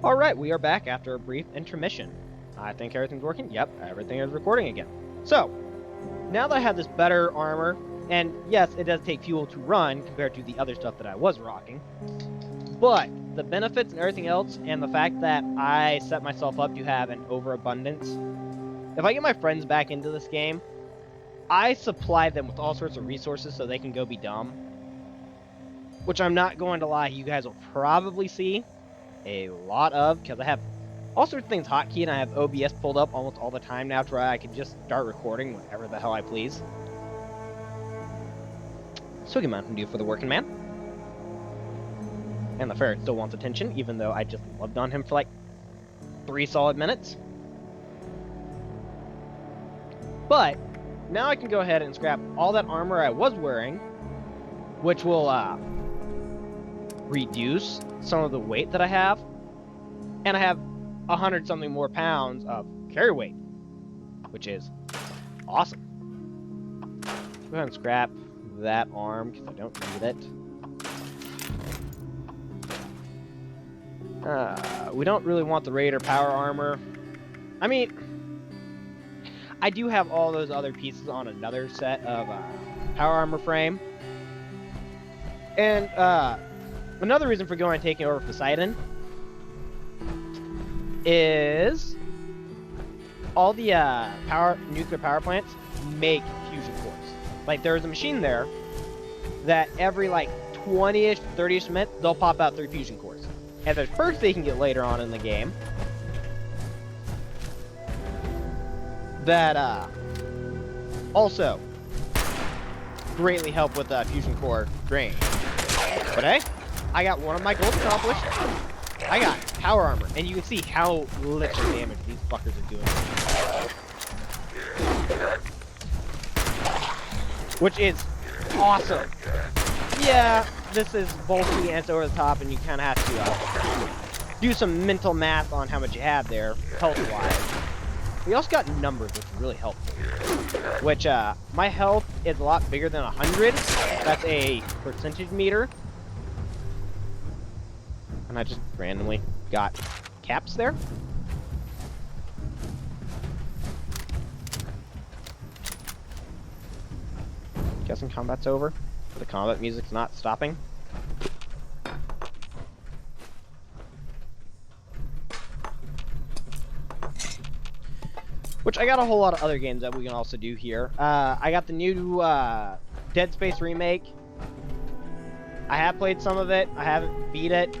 Alright, we are back after a brief intermission. I think everything's working. Yep, everything is recording again. So, now that I have this better armor, and yes, it does take fuel to run compared to the other stuff that I was rocking, but the benefits and everything else, and the fact that I set myself up to have an overabundance, if I get my friends back into this game, I supply them with all sorts of resources so they can go be dumb. Which I'm not going to lie, you guys will probably see a lot of, because I have all sorts of things hotkeyed, and I have OBS pulled up almost all the time now to where I can just start recording whenever the hell I please. So good Mountain Dew for the working man. And the ferret still wants attention, even though I just loved on him for like 3 solid minutes. But now I can go ahead and scrap all that armor I was wearing, which will reduce some of the weight that I have, and I have 100-something more pounds of carry weight, which is awesome. Go ahead and scrap that arm because I don't need it. We don't really want the Raider power armor. I mean, I do have all those other pieces on another set of power armor frame. And another reason for going and taking over Poseidon is all the nuclear power plants make fusion cores. Like, there's a machine there that every like 20-ish, 30-ish minutes, they'll pop out 3 fusion cores. And there's perks they can get later on in the game that also greatly help with fusion core drain. But hey, I got one of my goals accomplished. I got power armor, and you can see how little damage these fuckers are doing. Which is awesome. Yeah, this is bulky and it's over the top, and you kind of have to do some mental math on how much you have there, health-wise. We also got numbers, which is really helpful. Which, my health is a lot bigger than 100. That's a percentage meter. And I just randomly got caps there. Guessing combat's over. The combat music's not stopping. Which I got a whole lot of other games that we can also do here. I got the new Dead Space remake. I have played some of it. I haven't beat it.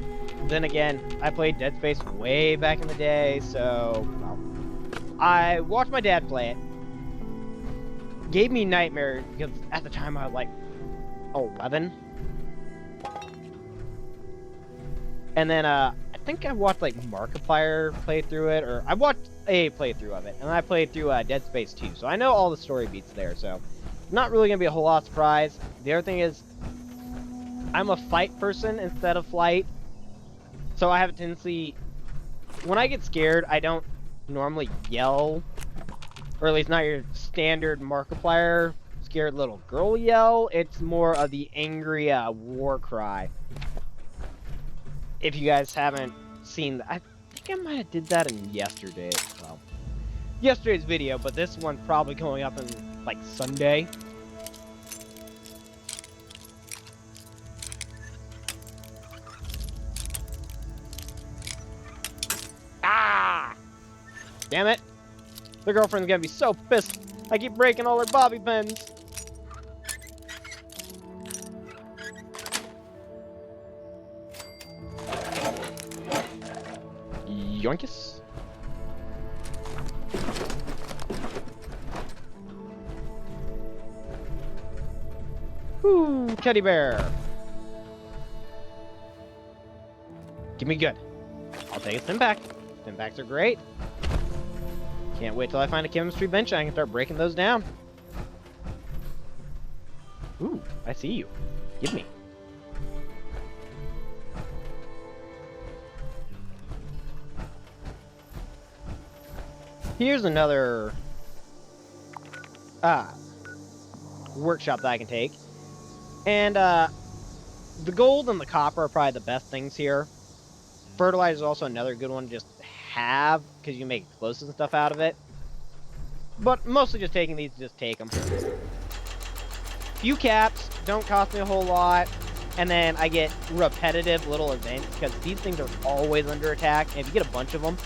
Then again, I played Dead Space way back in the day, so well, I watched my dad play it. Gave me nightmares because at the time I was like 11. And then I think I watched like Markiplier play through it, or I watched a playthrough of it, and I played through Dead Space 2, so I know all the story beats there, so not really gonna be a whole lot of surprise. The other thing is, I'm a fight person instead of flight, so I have a tendency, when I get scared, I don't normally yell, or at least not your standard Markiplier scared little girl yell. It's more of the angry war cry. If you guys haven't seen that, I think I might have did that in yesterday's video, but this one's probably going up in like Sunday. Ah! Damn it! The girlfriend's gonna be so pissed. I keep breaking all her bobby pins. Yoinkus. Ooh, teddy bear. Give me good. I'll take a stim pack. Stim packs are great. Can't wait till I find a chemistry bench and I can start breaking those down. Ooh, I see you. Give me. Here's another workshop that I can take. And the gold and the copper are probably the best things here. Fertilizer is also another good one to just have, because you can make explosives and stuff out of it. But mostly just taking these, just take them. Few caps, don't cost me a whole lot. And then I get repetitive little events, because these things are always under attack. And if you get a bunch of them,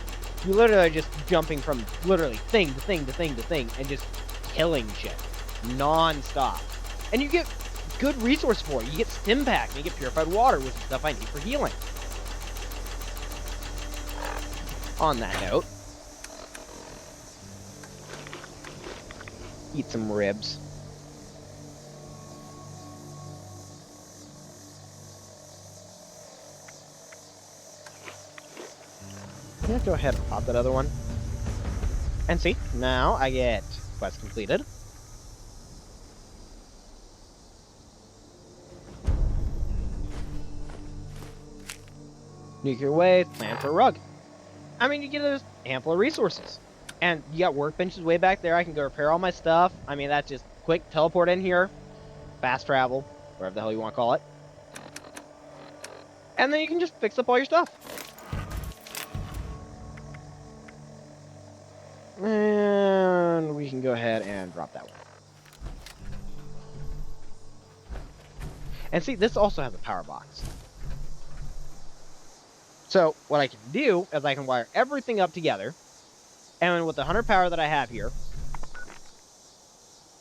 you literally are just jumping from literally thing to thing to thing to thing and just killing shit non-stop. And you get good resource for it. You get stim pack and you get purified water, which is stuff I need for healing. On that note, eat some ribs. I'm gonna go ahead and pop that other one. And see, now I get quest completed. Nuclear wave, plan for a rug. I mean, you get a handful of resources. And you got workbenches way back there. I can go repair all my stuff. I mean, that's just quick teleport in here. Fast travel, whatever the hell you want to call it. And then you can just fix up all your stuff. And we can go ahead and drop that one. And see, this also has a power box. So what I can do is I can wire everything up together. And with the 100 power that I have here,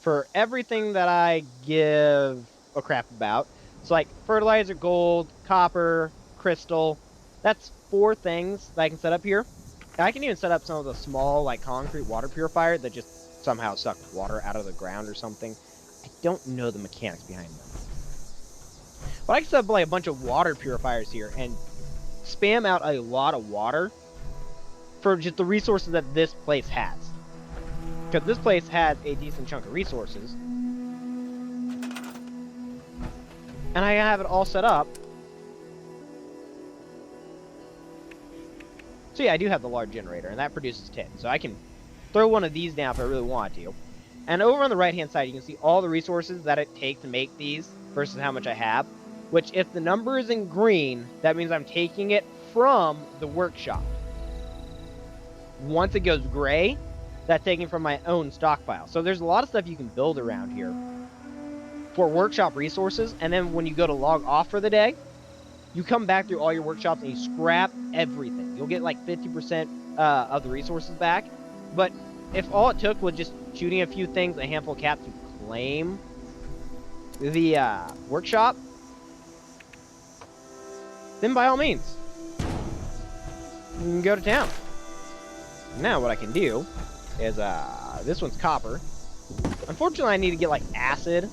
for everything that I give a crap about, so like fertilizer, gold, copper, crystal, that's 4 things that I can set up here. I can even set up some of the small, like, concrete water purifier that just somehow sucked water out of the ground or something. I don't know the mechanics behind them. But I can set up, like, a bunch of water purifiers here and spam out a lot of water for just the resources that this place has. Because this place has a decent chunk of resources. And I have it all set up. So yeah, I do have the large generator, and that produces 10. So I can throw one of these down if I really want to. And over on the right-hand side, you can see all the resources that it takes to make these versus how much I have. Which, if the number is in green, that means I'm taking it from the workshop. Once it goes gray, that's taken from my own stockpile. So there's a lot of stuff you can build around here for workshop resources. And then when you go to log off for the day, you come back through all your workshops and you scrap everything. You'll get like 50% of the resources back. But if all it took was just shooting a few things, a handful of caps to claim the workshop, then by all means, you can go to town. Now what I can do is, this one's copper. Unfortunately, I need to get like acid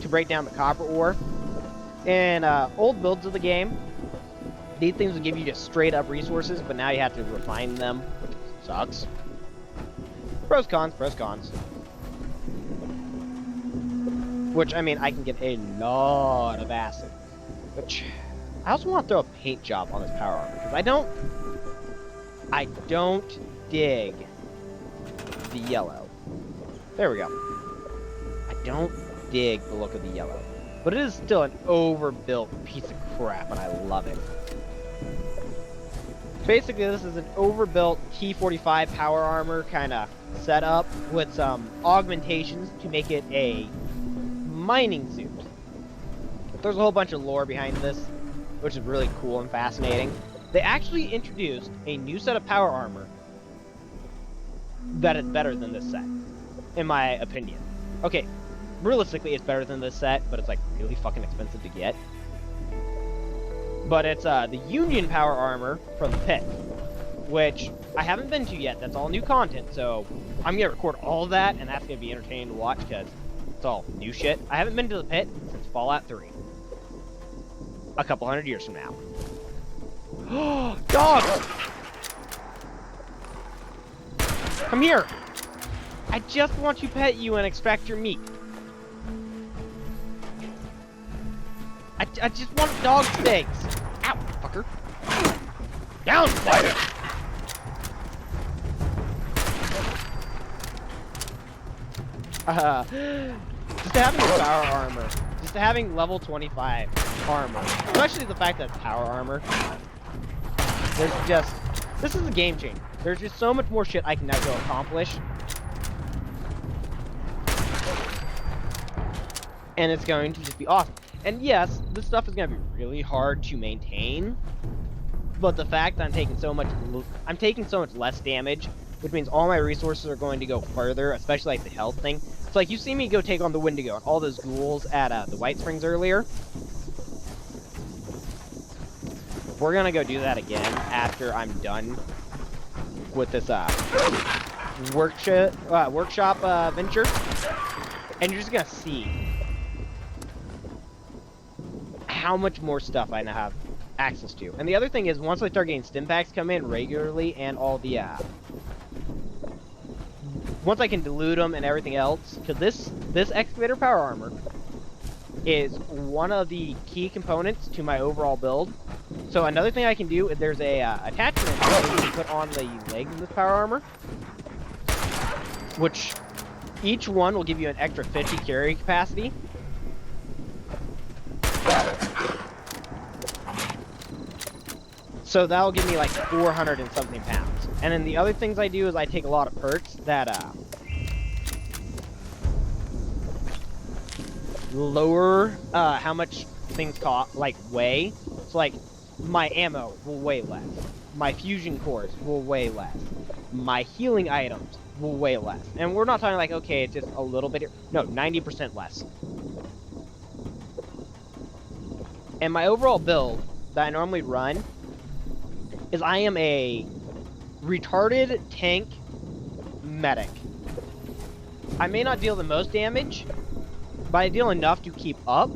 to break down the copper ore. In old builds of the game, these things will give you just straight up resources, but now you have to refine them, which sucks. Pros, cons, pros, cons. Which, I mean, I can get a lot of acid. Which, I also want to throw a paint job on this power armor, because I don't dig the yellow. There we go. I don't dig the look of the yellow. But it is still an overbuilt piece of crap, and I love it. Basically, this is an overbuilt T-45 power armor kind of setup with some augmentations to make it a mining suit. But there's a whole bunch of lore behind this, which is really cool and fascinating. They actually introduced a new set of power armor that is better than this set, in my opinion. Okay, realistically, it's better than this set, but it's like really fucking expensive to get. But it's the Union power armor from the pit, which I haven't been to yet. That's all new content, so I'm gonna record all of that, and that's gonna be entertaining to watch because it's all new shit. I haven't been to the pit since Fallout 3, a couple 100 years from now. Dog! Come here! I just want to pet you and extract your meat. I just want dog steaks. Ow, fucker. Down, spider! Just having power armor. Just having level 25 armor. Especially the fact that it's power armor. This is a game changer. There's just so much more shit I can now go accomplish. And it's going to just be awesome. And yes, this stuff is going to be really hard to maintain. But the fact that I'm taking so much less damage, which means all my resources are going to go further, especially like the health thing. So like you see me go take on the Wendigo and all those ghouls at the White Springs earlier. We're gonna go do that again after I'm done with this workshop venture, and you're just gonna see how much more stuff I now have access to. And the other thing is, once I start getting stim packs come in regularly, and all the once I can dilute them and everything else, because this excavator power armor is one of the key components to my overall build. So another thing I can do is there's a attachment that you can put on the legs of this power armor, which each one will give you an extra 50 carry capacity. So that'll give me like 400 and something pounds. And then the other things I do is I take a lot of perks that lower how much things cost, like weigh. So like my ammo will weigh less, my fusion cores will weigh less, my healing items will weigh less. And we're not talking like, okay, it's just a little bit here. No, 90% less. And my overall build that I normally run is I am a retarded tank medic. I may not deal the most damage, but I deal enough to keep up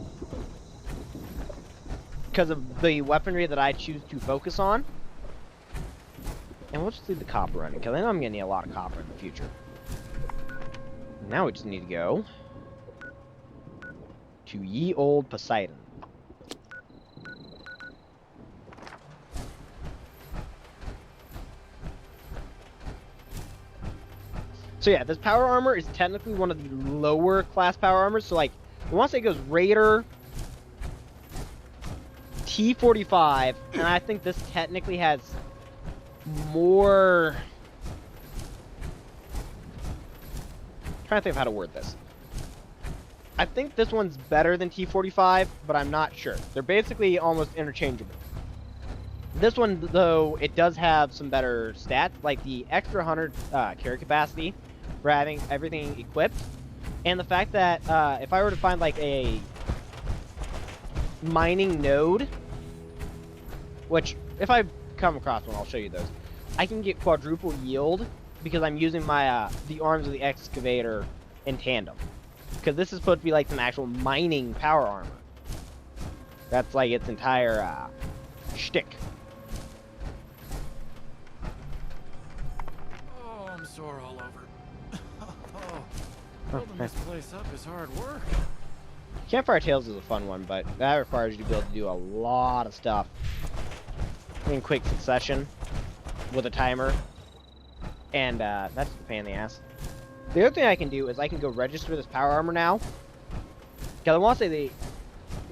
because of the weaponry that I choose to focus on. And we'll just leave the copper running, because I know I'm going to need a lot of copper in the future. Now we just need to go to ye old Poseidon. So yeah, this power armor is technically one of the lower class power armors. So like, once it goes Raider, T45, and I think this technically has more... I'm trying to think of how to word this. I think this one's better than T45, but I'm not sure. They're basically almost interchangeable. This one, though, it does have some better stats, like the extra 100 carry capacity for having everything equipped, and the fact that if I were to find like a mining node, which if I come across one, I'll show you those, I can get quadruple yield because I'm using my the arms of the excavator in tandem, because this is supposed to be like some actual mining power armor. That's like its entire shtick. Oh, I'm sore all over. Building this place up is hard work. Campfire Tales is a fun one, but that requires you to be able to do a lot of stuff in quick succession with a timer, and that's a pain in the ass. The other thing I can do is I can go register this power armor now, because I want to say the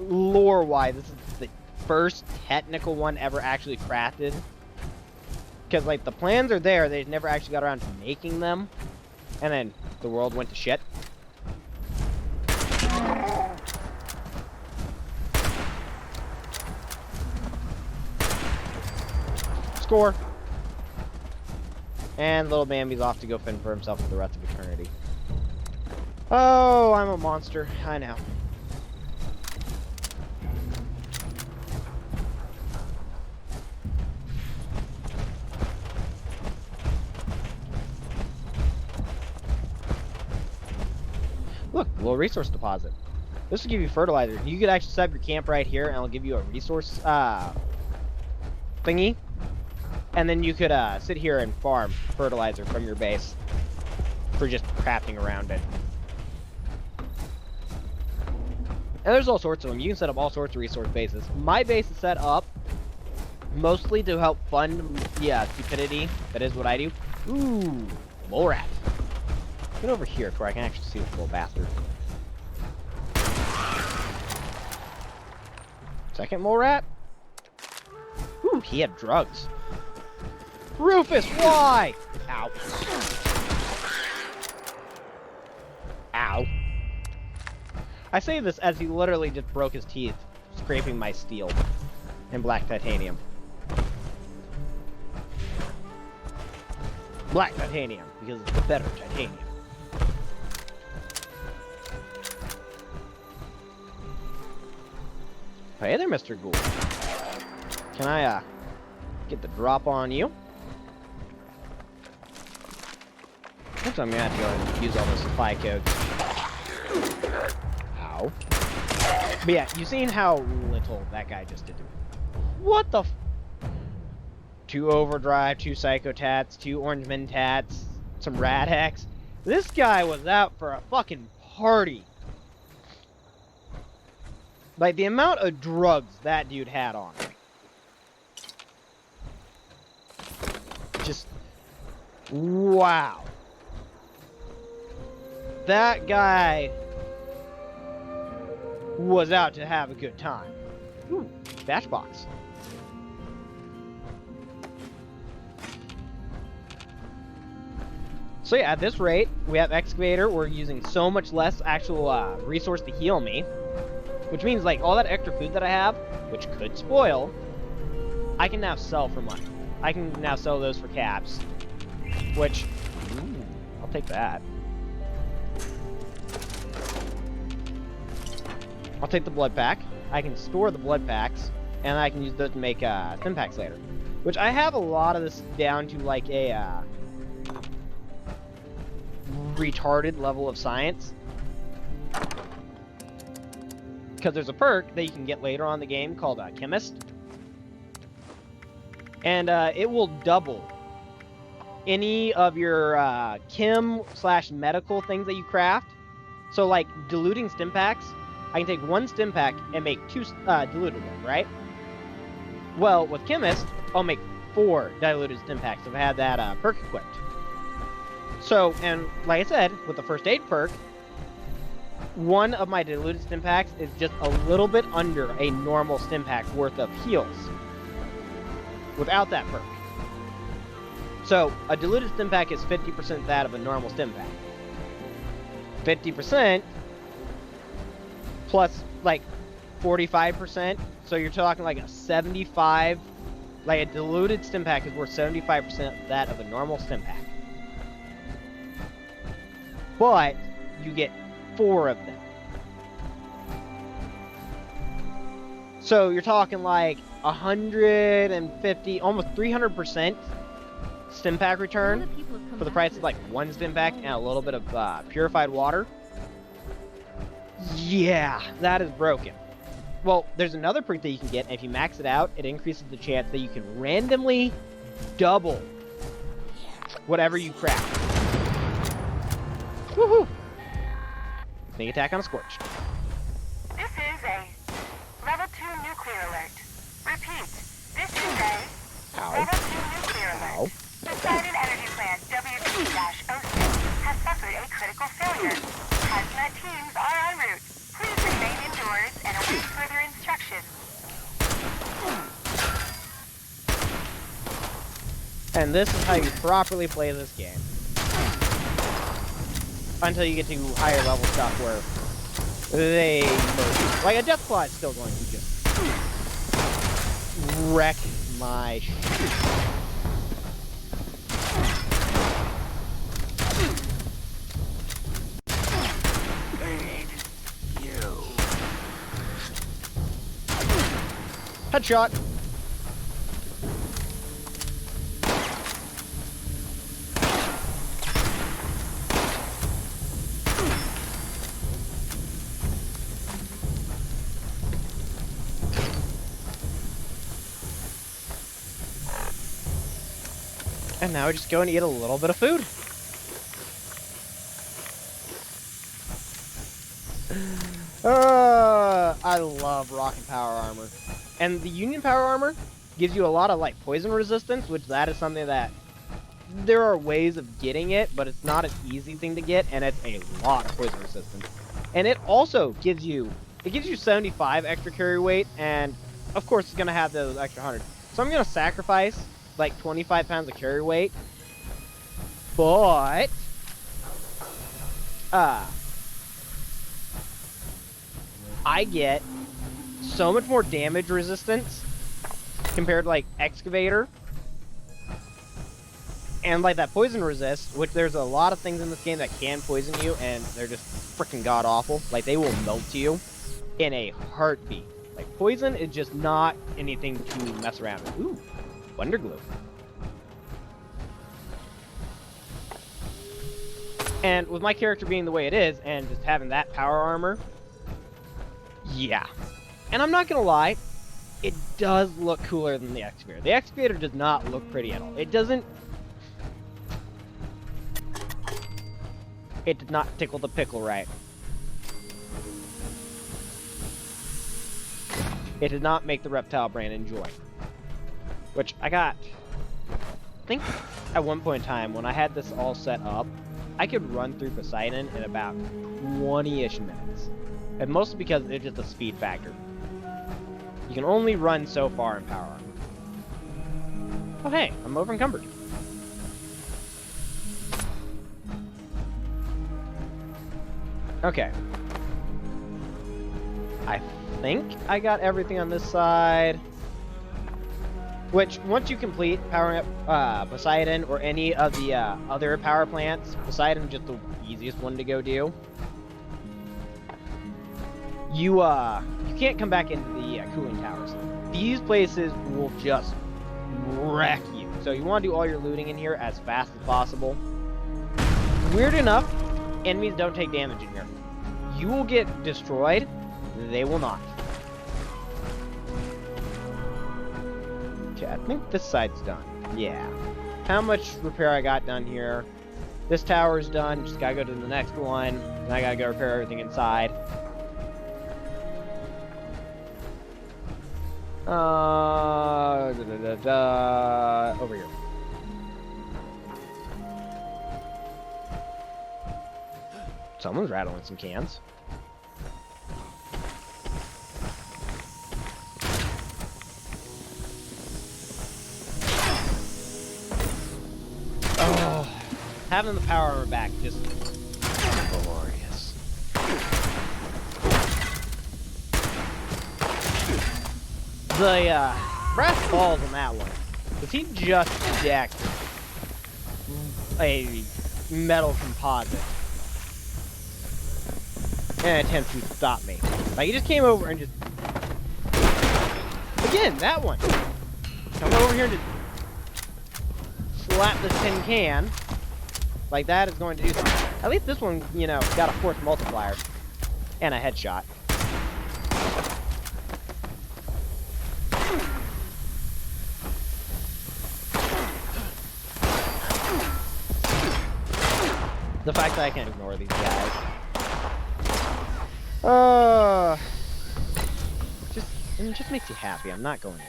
lore-wise, this is the first technical one ever actually crafted, because like the plans are there, they never actually got around to making them, and then the world went to shit. Score. And little Bambi's off to go fend for himself for the rest of eternity. Oh, I'm a monster. I know. Look, a little resource deposit. This will give you fertilizer. You could actually set up your camp right here, and it'll give you a resource thingy. And then you could sit here and farm fertilizer from your base for just crafting around it. And there's all sorts of them. You can set up all sorts of resource bases. My base is set up mostly to help fund the stupidity. That is what I do. Ooh, mole rat. Get over here where I can actually see this little bastard. Second mole rat. Ooh, he had drugs. Rufus, why? Ow. Ow. I say this as he literally just broke his teeth, scraping my steel and black titanium. Black titanium, because it's the better titanium. Hey there, Mr. Ghoul. Can I, get the drop on you? Looks like I'm gonna have to go ahead and use all those supply codes. Ow. But yeah, you've seen how little that guy just did to me. What the f— 2 overdrive, 2 psycho tats, 2 orange min tats, some rad hex. This guy was out for a fucking party. Like, the amount of drugs that dude had on him. Just, wow. That guy was out to have a good time. Ooh, batch box. So yeah, at this rate, we have excavator. We're using so much less actual resource to heal me, which means like all that extra food that I have, which could spoil, I can now sell for money. I can now sell those for caps, which, ooh, I'll take that. I'll take the blood pack. I can store the blood packs, and I can use those to make stim packs later. Which I have a lot of this down to like a retarded level of science. Because there's a perk that you can get later on in the game called Chemist. And it will double any of your chem/medical things that you craft. So like diluting stim packs, I can take 1 stim pack and make 2 diluted ones, right? Well, with Chemist, I'll make 4 diluted stim packs if I had that perk equipped. So, and like I said, with the first aid perk, 1 of my diluted stim packs is just a little bit under a normal stim pack worth of heals without that perk. So, a diluted stim pack is 50% that of a normal stim pack. 50% plus like 45%, so you're talking like a 75, like a diluted stim pack is worth 75% that of a normal stim pack. But you get 4 of them. So you're talking like 150, almost 300% stim pack return for the price of like 1 stim pack and a little bit of purified water. Yeah, that is broken. Well, there's another perk that you can get, and if you max it out, it increases the chance that you can randomly double whatever you craft. Woohoo! Sneak attack on a Scorched. This is a level 2 nuclear alert. Repeat, this is a level 2 nuclear alert. The Poseidon Energy Plant WP-06 has suffered a critical failure. Hazmat teams are en route. Please remain indoors and await further instructions. And this is how you properly play this game. Until you get to higher level stuff where they merge. Like a Deathclaw is still going to just wreck my shit. Headshot. And now we just go and eat a little bit of food. I love Rocket Power Armor. And the Union Power Armor gives you a lot of like poison resistance, which that is something that there are ways of getting it, but it's not an easy thing to get, and it's a lot of poison resistance. And it also gives you 75 extra carry weight, and of course it's gonna have those extra 100. So I'm gonna sacrifice like 25 pounds of carry weight, but I get so much more damage resistance compared to like Excavator. And like that poison resist, which there's a lot of things in this game that can poison you, and they're just freaking god awful. Like they will melt you in a heartbeat. Like poison is just not anything to mess around with. Ooh, Wonder Glue. And with my character being the way it is, and just having that power armor, yeah. And I'm not gonna lie, it does look cooler than the Excavator. The Excavator does not look pretty at all. It doesn't. It did not tickle the pickle right. It did not make the reptile brain enjoy. Which I got. I think at one point in time, when I had this all set up, I could run through Poseidon in about 20-ish minutes. And mostly because it's just a speed factor. You can only run so far in power armor. Oh hey, I'm over encumbered. Okay. I think I got everything on this side. Which, once you complete powering up Poseidon or any of the other power plants, Poseidon's just the easiest one to go do. You can't come back into the cooling towers. These places will just wreck you. So you want to do all your looting in here as fast as possible. Weird enough, enemies don't take damage in here. You will get destroyed, they will not. Okay, I think this side's done. Yeah. How much repair I got done here? This tower's done, just gotta go to the next one. Then I gotta go repair everything inside. Over here. Someone's rattling some cans. Oh, having the power armor back just glorious. The brass balls on that one, because he just decked a metal composite in an attempt to stop me. Like, he just came over and just... Again, that one! Come over here and just slap this tin can. Like, that is going to do something. At least this one, you know, got a force multiplier. And a headshot. The fact that I can't ignore these guys. It just makes you happy, I'm not going to lie.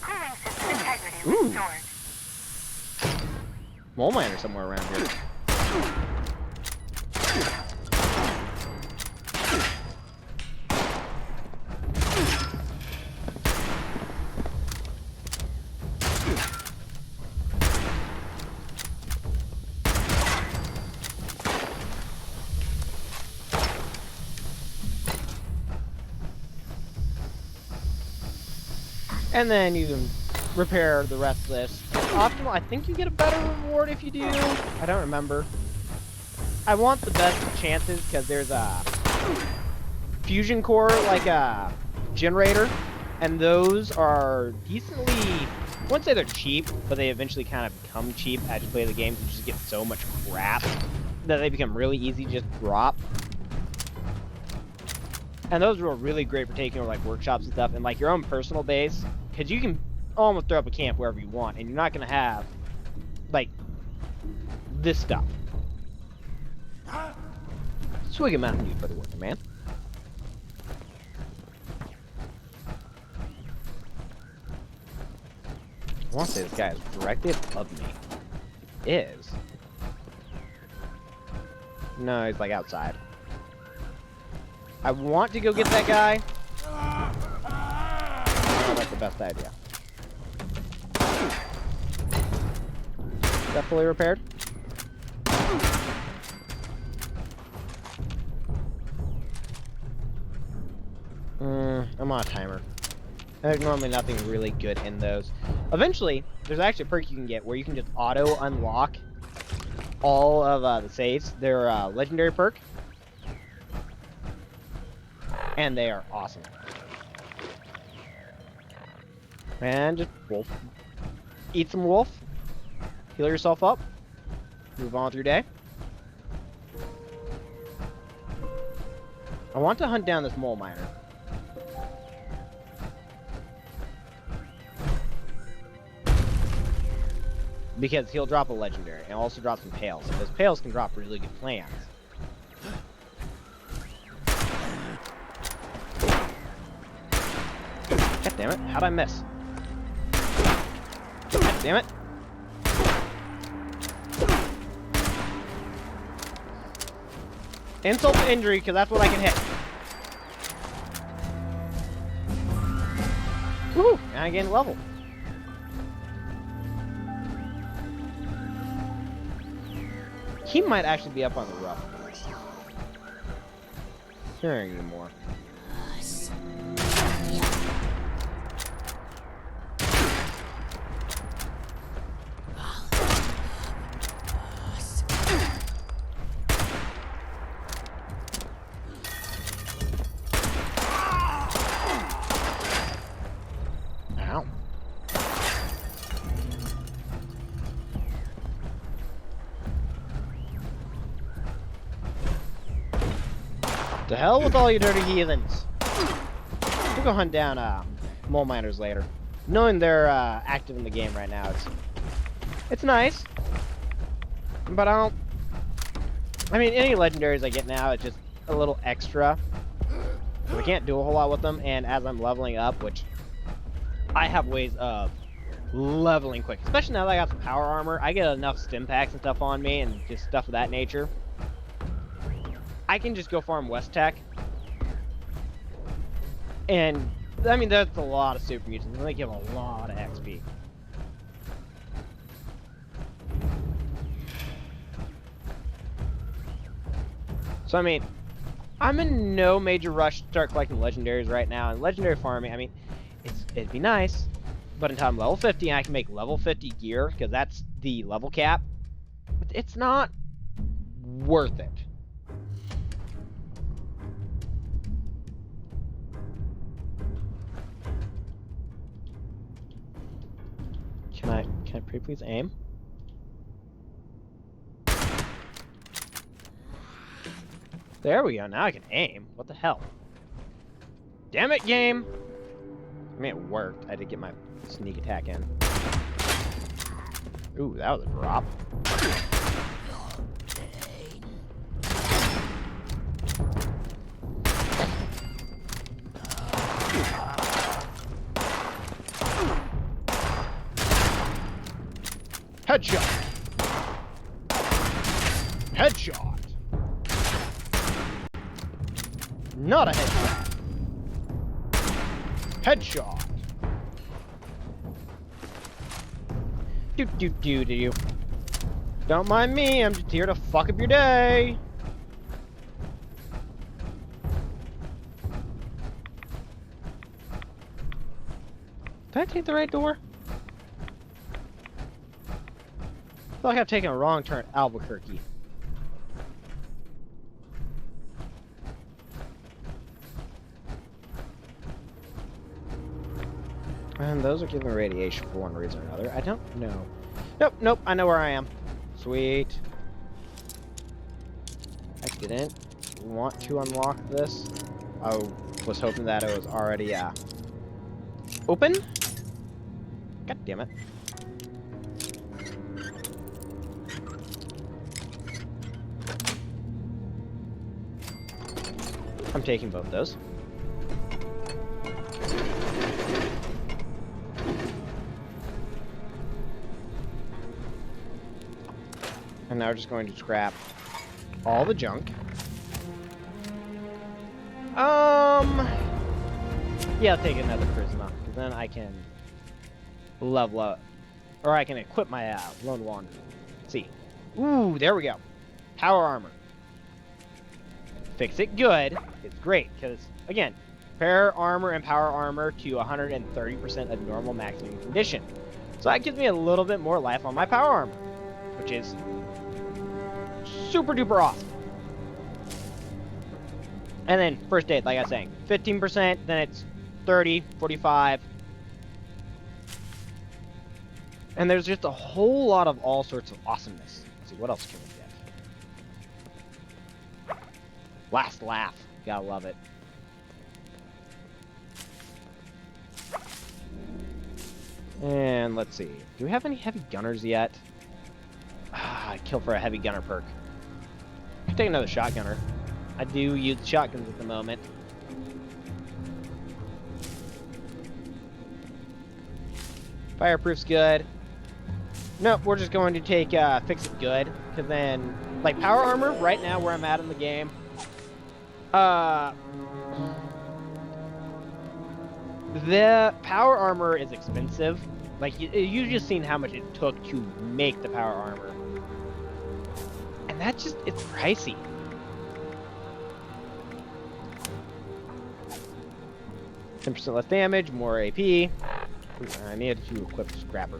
Cooling system integrity restored. Mole miner somewhere around here. And then you can repair the rest of this. Optimal, I think you get a better reward if you do. I don't remember. I want the best of chances because there's a fusion core, like a generator, and those are decently, I wouldn't say they're cheap, but they eventually kind of become cheap as you play the game. You just get so much crap that they become really easy to just drop. And those are really great for taking over like workshops and stuff, and like your own personal base, because you can almost throw up a camp wherever you want, and you're not gonna have like this stuff. Swig a Mountain Dew for the working man. I want to say this guy is directly above me. Is. No, he's like outside. I want to go get that guy. I don't know if that's the best idea. that fully repaired? I'm on a timer. There's normally nothing really good in those. Eventually, there's actually a perk you can get where you can just auto unlock all of the saves. They're a legendary perk. And they are awesome. And just wolf. Eat some wolf. Heal yourself up. Move on with your day. I want to hunt down this mole miner. Because he'll drop a legendary and also drop some pails. And those pails can drop really good plants. God damn it, how'd I miss? God damn it. Insult to injury, because that's what I can hit. Woohoo! Now I gain level. He might actually be up on the roof. Hearing you more. Ow. To hell with all you dirty heathens. We'll go hunt down mole miners later. Knowing they're active in the game right now, it's nice. But I mean, any legendaries I get now, it's just a little extra. I can't do a whole lot with them, and as I'm leveling up, which I have ways of leveling quick, especially now that I got some power armor, I get enough stim packs and stuff on me, and just stuff of that nature. I can just go farm West Tech. And, I mean, that's a lot of super mutants, and they give a lot of XP. So, I mean, I'm in no major rush to start collecting legendaries right now, and legendary farming, I mean, it'd be nice, but until I'm level 50, I can make level 50 gear, because that's the level cap. It's not worth it. Can I pretty please aim? There we go, now I can aim. What the hell? Damn it, game! I mean, it worked. I did get my sneak attack in. Ooh, that was a drop. Headshot! Headshot! Not a headshot! Headshot! Do. Don't mind me, I'm just here to fuck up your day! Did I take the right door? I feel like I've taken a wrong turn at Albuquerque. And those are giving radiation for one reason or another. I don't know. Nope, I know where I am. Sweet. I didn't want to unlock this. I was hoping that it was already, open? God damn it. I'm taking both those. And now we're just going to scrap all the junk. Yeah, I'll take another charisma, because then I can level up. Or I can equip my Lone Wanderer. Let's see. Ooh, there we go. Power armor. Fix it good. It's great because, again, compare armor and power armor to 130% of normal maximum condition. So that gives me a little bit more life on my power armor, which is super duper awesome. And then first aid, like I was saying, 15%, then it's 30, 45. And there's just a whole lot of all sorts of awesomeness. Let's see, what else can we get? Last laugh. Gotta love it. And let's see. Do we have any heavy gunners yet? Ah, kill for a heavy gunner perk. Could take another shotgunner. I do use shotguns at the moment. Fireproof's good. Nope, we're just going to take fix it good, because then, like, power armor, right now where I'm at in the game, the power armor is expensive. Like, you've just seen how much it took to make the power armor. And that's just, it's pricey. %less damage, more AP. I needed to equip Scrapper.